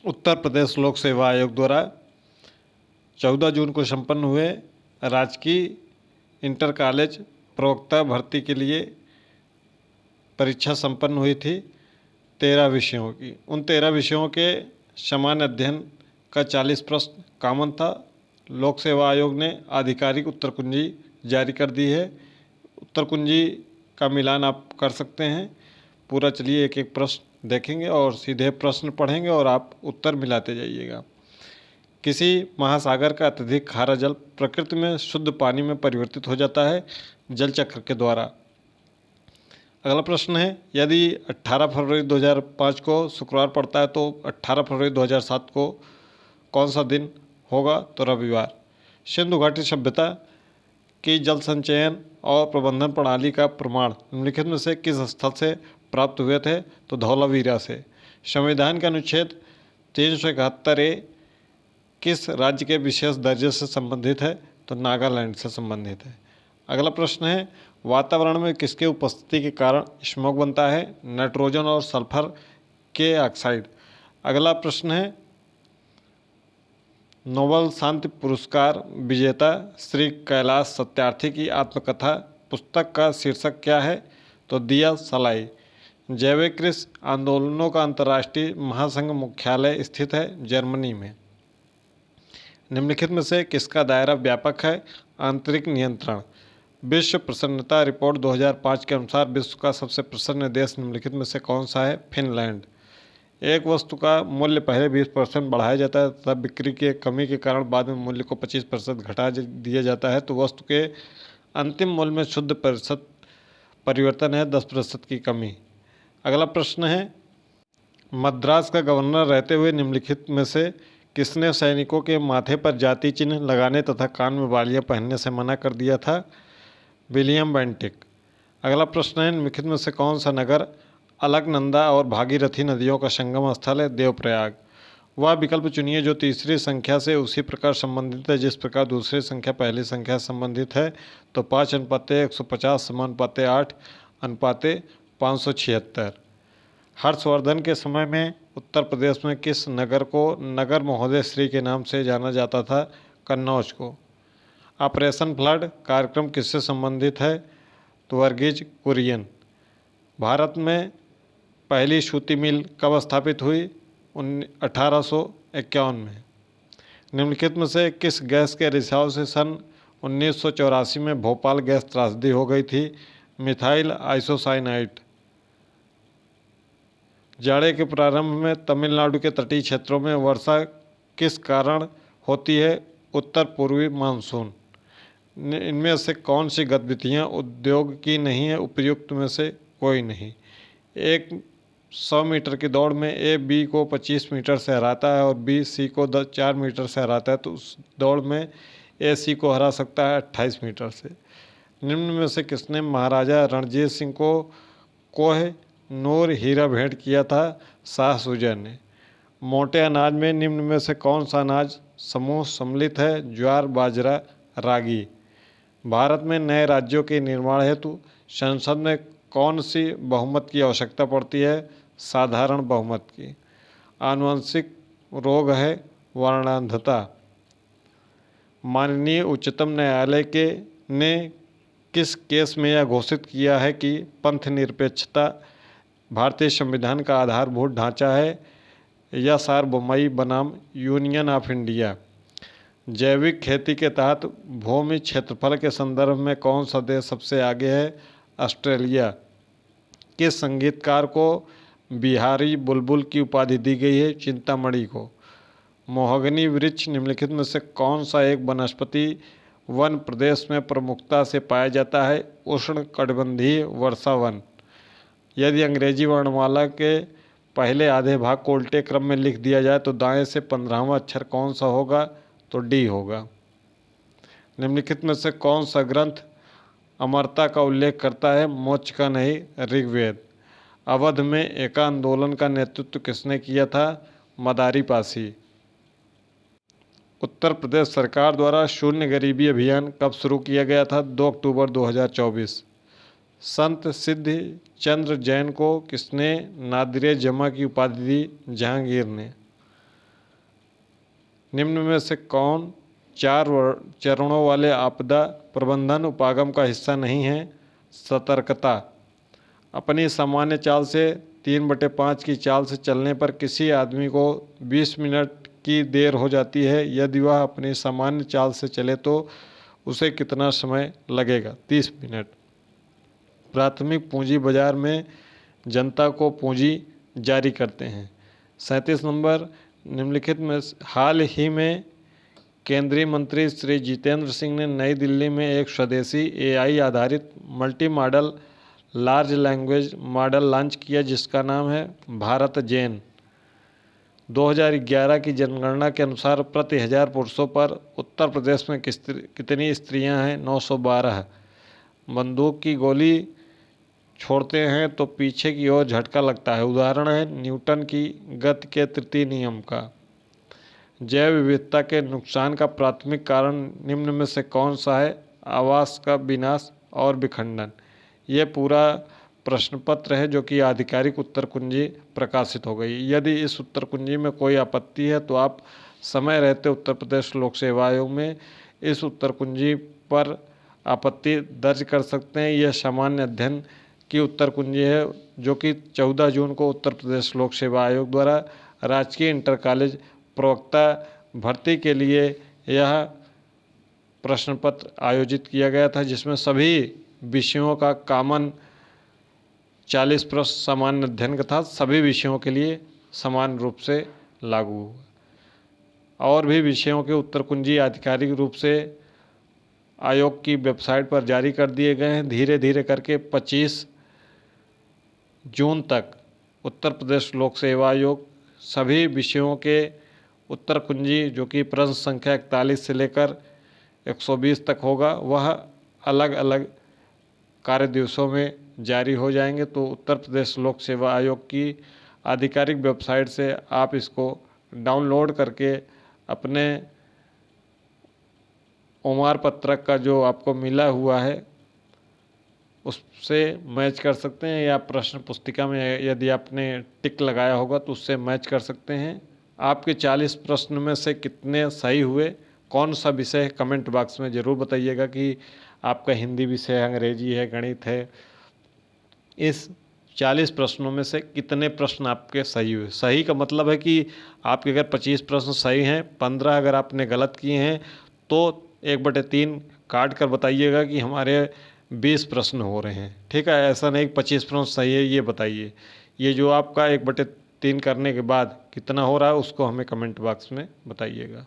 उत्तर प्रदेश लोक सेवा आयोग द्वारा 14 जून को संपन्न हुए राजकीय इंटर कॉलेज प्रवक्ता भर्ती के लिए परीक्षा संपन्न हुई थी 13 विषयों की। उन 13 विषयों के समान अध्ययन का 40 प्रश्न कॉमन था। लोक सेवा आयोग ने आधिकारिक उत्तर कुंजी जारी कर दी है। उत्तर कुंजी का मिलान आप कर सकते हैं। पूरा चलिए एक एक प्रश्न देखेंगे और सीधे प्रश्न पढ़ेंगे और आप उत्तर मिलाते जाइएगा। किसी महासागर का अत्यधिक खारा जल प्रकृति में शुद्ध पानी में परिवर्तित हो जाता है जल चक्र के द्वारा। अगला प्रश्न है, यदि 18 फरवरी 2005 को शुक्रवार पड़ता है तो 18 फरवरी 2007 को कौन सा दिन होगा? तो रविवार। सिंधु घाटी सभ्यता की जल संचयन और प्रबंधन प्रणाली का प्रमाण निम्नलिखित में से किस स्थल से प्राप्त हुए थे? तो धौलावीरा से। संविधान के अनुच्छेद 371A किस राज्य के विशेष दर्जे से संबंधित है? तो नागालैंड से संबंधित है। अगला प्रश्न है, वातावरण में किसके उपस्थिति के कारण स्मॉग बनता है? नाइट्रोजन और सल्फर के ऑक्साइड। अगला प्रश्न है, नोबेल शांति पुरस्कार विजेता श्री कैलाश सत्यार्थी की आत्मकथा पुस्तक का शीर्षक क्या है? तो दिया सलाई। जैविक कृषि आंदोलनों का अंतर्राष्ट्रीय महासंघ मुख्यालय स्थित है जर्मनी में। निम्नलिखित में से किसका दायरा व्यापक है? आंतरिक नियंत्रण। विश्व प्रसन्नता रिपोर्ट 2005 के अनुसार विश्व का सबसे प्रसन्न देश निम्नलिखित में से कौन सा है? फिनलैंड। एक वस्तु का मूल्य पहले 20% बढ़ाया जाता है तथा बिक्री के कमी के कारण बाद में मूल्य को 25% घटा दिया जाता है तो वस्तु के अंतिम मूल्य में शुद्ध प्रतिशत परिवर्तन है 10% की कमी। अगला प्रश्न है, मद्रास का गवर्नर रहते हुए निम्नलिखित में से किसने सैनिकों के माथे पर जाति चिन्ह लगाने तथा कान में बालियां पहनने से मना कर दिया था? William Bentinck. अगला प्रश्न है, निम्नलिखित में से कौन सा नगर अलकनंदा और भागीरथी नदियों का संगम स्थल है? देवप्रयाग। वह विकल्प चुनिए जो तीसरी संख्या से उसी प्रकार संबंधित है जिस प्रकार दूसरी संख्या पहली संख्या से संबंधित है। तो 5:150 समानुपाते 8 अनुपाते 576। हर्षवर्धन के समय में उत्तर प्रदेश में किस नगर को नगर महोदय श्री के नाम से जाना जाता था? कन्नौज को। ऑपरेशन फ्लड कार्यक्रम किससे संबंधित है? तो वर्गीज कुरियन। भारत में पहली सूती मिल कब स्थापित हुई? 1851 में। निम्नलिखित में से किस गैस के रिसाव से सन 1984 में भोपाल गैस त्रासदी हो गई थी? Methyl isocyanide. जाड़े के प्रारंभ में तमिलनाडु के तटीय क्षेत्रों में वर्षा किस कारण होती है? उत्तर पूर्वी मानसून। इनमें से कौन सी गतिविधियां उद्योग की नहीं है? उपयुक्त में से कोई नहीं। एक 100 मीटर की दौड़ में ए बी को 25 मीटर से हराता है और बी सी को 4 मीटर से हराता है तो उस दौड़ में ए सी को हरा सकता है 28 मीटर से। निम्न में से किसने महाराजा रणजीत सिंह को कोह नूर हीरा भेंट किया था? शाह सुजा ने। मोटे अनाज में निम्न में से कौन सा अनाज समूह सम्मिलित है? ज्वार, बाजरा, रागी। भारत में नए राज्यों के निर्माण हेतु संसद में कौन सी बहुमत की आवश्यकता पड़ती है? साधारण बहुमत की। आनुवंशिक रोग है वर्णांधता। माननीय उच्चतम न्यायालय के ने किस केस में यह घोषित किया है कि पंथ निरपेक्षता भारतीय संविधान का आधारभूत ढांचा है? या सार्वभौमई बनाम यूनियन ऑफ इंडिया। जैविक खेती के तहत भूमि क्षेत्रफल के संदर्भ में कौन सा देश सबसे आगे है? ऑस्ट्रेलिया। किस संगीतकार को बिहारी बुलबुल की उपाधि दी गई है? चिंतामणि को। मोहगनी वृक्ष निम्नलिखित में से कौन सा एक वनस्पति वन प्रदेश में प्रमुखता से पाया जाता है? उष्णकटिबंधीय वर्षा वन। यदि अंग्रेजी वर्णमाला के पहले आधे भाग को उल्टे क्रम में लिख दिया जाए तो दाएं से 15वां अक्षर कौन सा होगा? तो डी होगा। निम्नलिखित में से कौन सा ग्रंथ अमरता का उल्लेख करता है? मोक्ष का नहीं, ऋग्वेद। अवध में एका आंदोलन का नेतृत्व किसने किया था? मदारी पासी। उत्तर प्रदेश सरकार द्वारा शून्य गरीबी अभियान कब शुरू किया गया था? 2 अक्टूबर 2024। संत सिद्धि चंद्र जैन को किसने नादिरे जमा की उपाधि दी? जहांगीर ने। निम्न में से कौन चरणों वाले आपदा प्रबंधन उपागम का हिस्सा नहीं है? सतर्कता। अपनी सामान्य चाल से 3/5 की चाल से चलने पर किसी आदमी को 20 मिनट की देर हो जाती है। यदि वह अपनी सामान्य चाल से चले तो उसे कितना समय लगेगा? 30 मिनट। प्राथमिक पूंजी बाजार में जनता को पूंजी जारी करते हैं। 37 नंबर, निम्नलिखित में हाल ही में केंद्रीय मंत्री श्री जितेंद्र सिंह ने नई दिल्ली में एक स्वदेशी AI आधारित multi modal large language model launch किया जिसका नाम है भारत जेन। 2011 की जनगणना के अनुसार प्रति 1000 पुरुषों पर उत्तर प्रदेश में कितनी स्त्रियां हैं? 912। बंदूक की गोली छोड़ते हैं तो पीछे की ओर झटका लगता है। उदाहरण है न्यूटन की गति के तृतीय नियम का। जैव विविधता के नुकसान का प्राथमिक कारण निम्न में से कौन सा है? आवास का विनाश और विखंडन। ये पूरा प्रश्न पत्र है जो कि आधिकारिक उत्तर कुंजी प्रकाशित हो गई। यदि इस उत्तर कुंजी में कोई आपत्ति है तो आप समय रहते उत्तर प्रदेश लोक सेवा आयोग में इस उत्तर कुंजी पर आपत्ति दर्ज कर सकते हैं। यह सामान्य अध्ययन की उत्तर कुंजी है जो कि 14 जून को उत्तर प्रदेश लोक सेवा आयोग द्वारा राजकीय इंटर कॉलेज प्रवक्ता भर्ती के लिए यह प्रश्न पत्र आयोजित किया गया था जिसमें सभी विषयों का कॉमन 40 प्रश्न सामान्य अध्ययन का था। सभी विषयों के लिए समान रूप से लागू हुआ। और भी विषयों के उत्तर कुंजी आधिकारिक रूप से आयोग की वेबसाइट पर जारी कर दिए गए हैं। धीरे धीरे करके 25 जून तक उत्तर प्रदेश लोक सेवा आयोग सभी विषयों के उत्तर कुंजी जो कि प्रश्न संख्या 41 से लेकर 120 तक होगा वह अलग अलग कार्य दिवसों में जारी हो जाएंगे। तो उत्तर प्रदेश लोक सेवा आयोग की आधिकारिक वेबसाइट से आप इसको डाउनलोड करके अपने उम्र पत्रक का जो आपको मिला हुआ है उससे मैच कर सकते हैं या प्रश्न पुस्तिका में यदि आपने टिक लगाया होगा तो उससे मैच कर सकते हैं। आपके 40 प्रश्न में से कितने सही हुए, कौन सा विषय, कमेंट बॉक्स में ज़रूर बताइएगा कि आपका हिंदी विषय, अंग्रेजी है, गणित है। इस 40 प्रश्नों में से कितने प्रश्न आपके सही हुए। सही का मतलब है कि आपके अगर 25 प्रश्न सही हैं, 15 अगर आपने गलत किए हैं तो 1/3 काट कर बताइएगा कि हमारे 20 प्रश्न हो रहे हैं। ठीक है, ऐसा नहीं 25 प्रश्न सही है ये बताइए। ये जो आपका 1/3 करने के बाद कितना हो रहा है उसको हमें कमेंट बॉक्स में बताइएगा।